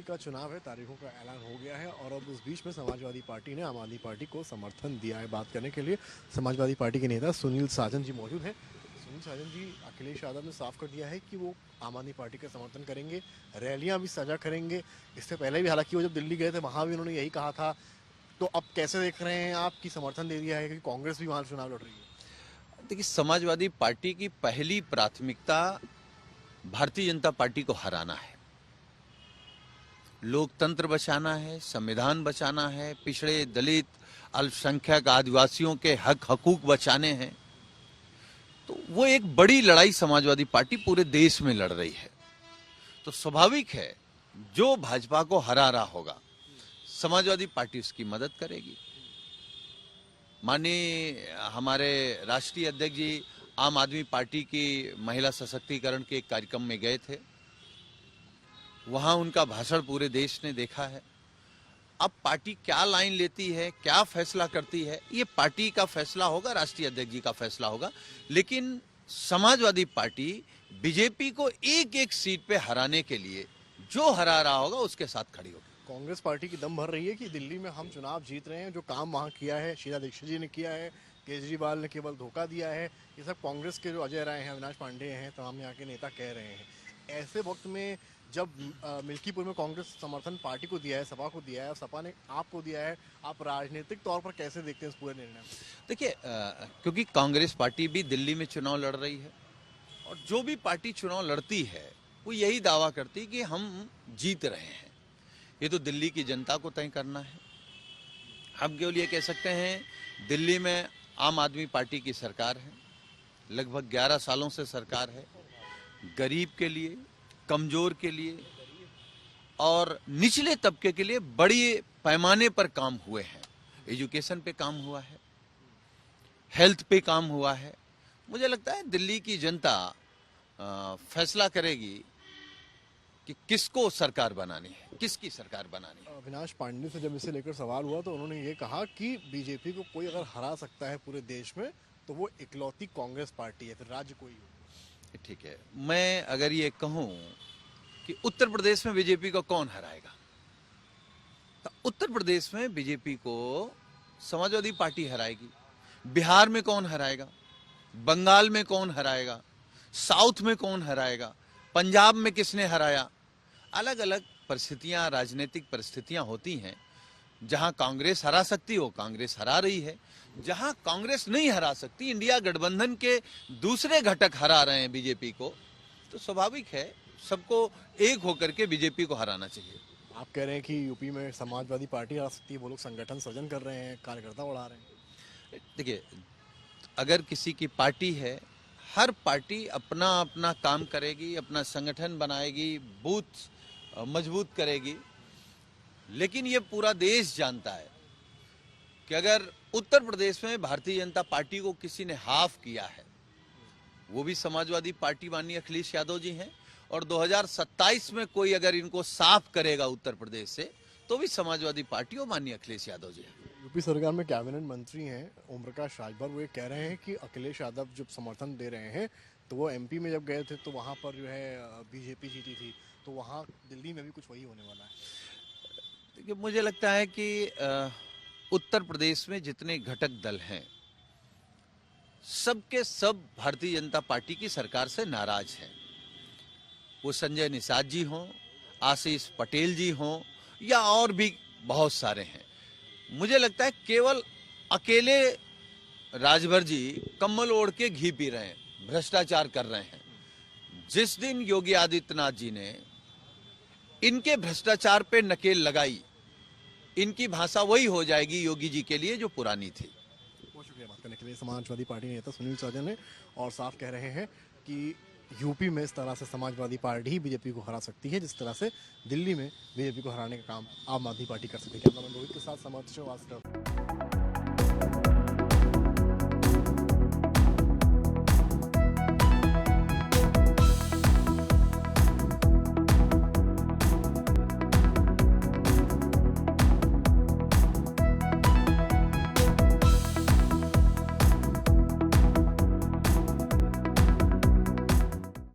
दिल्ली का चुनाव है, तारीखों का ऐलान हो गया है और अब उस बीच में समाजवादी पार्टी ने आम आदमी पार्टी को समर्थन दिया है। बात करने के लिए समाजवादी पार्टी के नेता सुनील साजन जी मौजूद हैं। सुनील साजन जी, अखिलेश यादव ने साफ कर दिया है कि वो आम आदमी पार्टी का समर्थन करेंगे, रैलियां भी साझा करेंगे। इससे पहले भी हालांकि वो जब दिल्ली गए थे वहां भी उन्होंने यही कहा था। तो अब कैसे देख रहे हैं आप कि समर्थन दे दिया है कि कांग्रेस भी वहां चुनाव लड़ रही है? देखिए, समाजवादी पार्टी की पहली प्राथमिकता भारतीय जनता पार्टी को हराना है, लोकतंत्र बचाना है, संविधान बचाना है, पिछड़े दलित अल्पसंख्यक आदिवासियों के हक हकूक बचाने हैं। तो वो एक बड़ी लड़ाई समाजवादी पार्टी पूरे देश में लड़ रही है। तो स्वाभाविक है, जो भाजपा को हरा रहा होगा समाजवादी पार्टी उसकी मदद करेगी। माननीय हमारे राष्ट्रीय अध्यक्ष जी आम आदमी पार्टी की महिला सशक्तिकरण के एक कार्यक्रम में गए थे, वहां उनका भाषण पूरे देश ने देखा है। अब पार्टी क्या लाइन लेती है, क्या फैसला करती है, ये पार्टी का फैसला होगा, राष्ट्रीय अध्यक्ष जी का फैसला होगा। लेकिन समाजवादी पार्टी बीजेपी को एक एक सीट पे हराने के लिए जो हरा रहा होगा उसके साथ खड़ी होगी। कांग्रेस पार्टी की दम भर रही है कि दिल्ली में हम चुनाव जीत रहे हैं। जो काम वहां किया है शीला दीक्षित जी ने किया है, केजरीवाल ने केवल धोखा दिया है, ये सब कांग्रेस के जो अजय राय हैं, अविनाश पांडे हैं, तमाम यहाँ के नेता कह रहे हैं। ऐसे वक्त में जब मिल्कीपुर में कांग्रेस समर्थन पार्टी को दिया है, सपा को दिया है और सपा ने आपको दिया है, आप राजनीतिक तौर पर कैसे देखते हैं इस पूरे निर्णय को? देखिए, क्योंकि कांग्रेस पार्टी भी दिल्ली में चुनाव लड़ रही है और जो भी पार्टी चुनाव लड़ती है वो यही दावा करती है कि हम जीत रहे हैं। ये तो दिल्ली की जनता को तय करना है। हम केवल ये कह सकते हैं, दिल्ली में आम आदमी पार्टी की सरकार है, लगभग 11 सालों से सरकार है। गरीब के लिए, कमजोर के लिए और निचले तबके के लिए बड़ी पैमाने पर काम हुए हैं। एजुकेशन पे काम हुआ है, हेल्थ पे काम हुआ है। मुझे लगता है दिल्ली की जनता फैसला करेगी कि किसको सरकार बनानी है, किसकी सरकार बनानी है। अविनाश पांडे से जब इसे लेकर सवाल हुआ तो उन्होंने ये कहा कि बीजेपी को कोई अगर हरा सकता है पूरे देश में तो वो इकलौती कांग्रेस पार्टी है, फिर राज्य कोई हो। ठीक है, मैं अगर ये कहूं कि उत्तर प्रदेश में बीजेपी को कौन हराएगा, तो उत्तर प्रदेश में बीजेपी को समाजवादी पार्टी हराएगी। बिहार में कौन हराएगा, बंगाल में कौन हराएगा, साउथ में कौन हराएगा, पंजाब में किसने हराया। अलग अलग परिस्थितियां, राजनीतिक परिस्थितियां होती हैं। जहां कांग्रेस हरा सकती हो कांग्रेस हरा रही है, जहां कांग्रेस नहीं हरा सकती, इंडिया गठबंधन के दूसरे घटक हरा रहे हैं बीजेपी को, तो स्वाभाविक है सबको एक होकर के बीजेपी को हराना चाहिए। आप कह रहे हैं कि यूपी में समाजवादी पार्टी आ सकती है, वो लोग संगठन सृजन कर रहे हैं, कार्यकर्ता उड़ा रहे हैं। देखिए, अगर किसी की पार्टी है, हर पार्टी अपना अपना काम करेगी, अपना संगठन बनाएगी, बूथ मजबूत करेगी। लेकिन ये पूरा देश जानता है कि अगर उत्तर प्रदेश में भारतीय जनता पार्टी को किसी ने हाफ किया है, वो भी समाजवादी पार्टी माननीय अखिलेश यादव जी हैं, और 2027 में कोई अगर इनको साफ करेगा उत्तर प्रदेश से तो भी समाजवादी पार्टी और माननीय अखिलेश यादव जी हैं। यूपी सरकार में कैबिनेट मंत्री हैं ओम प्रकाश राजभर, वो ये कह रहे हैं कि अखिलेश यादव जब समर्थन दे रहे हैं तो वो एमपी में जब गए थे तो वहाँ पर जो है बीजेपी जीती थी, तो वहाँ दिल्ली में भी कुछ वही होने वाला है। देखिए, मुझे लगता है कि उत्तर प्रदेश में जितने घटक दल हैं सबके सब भारतीय जनता पार्टी की सरकार से नाराज हैं। वो संजय निषाद जी हों, आशीष पटेल जी हों या और भी बहुत सारे हैं। मुझे लगता है केवल अकेले राजभर जी कम्बल ओढ़ के घी पी रहे हैं, भ्रष्टाचार कर रहे हैं। जिस दिन योगी आदित्यनाथ जी ने इनके भ्रष्टाचार पे नकेल लगाई, इनकी भाषा वही हो जाएगी योगी जी के लिए जो पुरानी थी। बहुत शुक्रिया बात करने के लिए। समाजवादी पार्टी नेता सुनील साजन ने और साफ कह रहे हैं कि यूपी में इस तरह से समाजवादी पार्टी ही बीजेपी को हरा सकती है जिस तरह से दिल्ली में बीजेपी को हराने का काम आम आदमी पार्टी कर सकती है। कैमरामैन रोहित के साथ समर्थ श्रीवास्तव।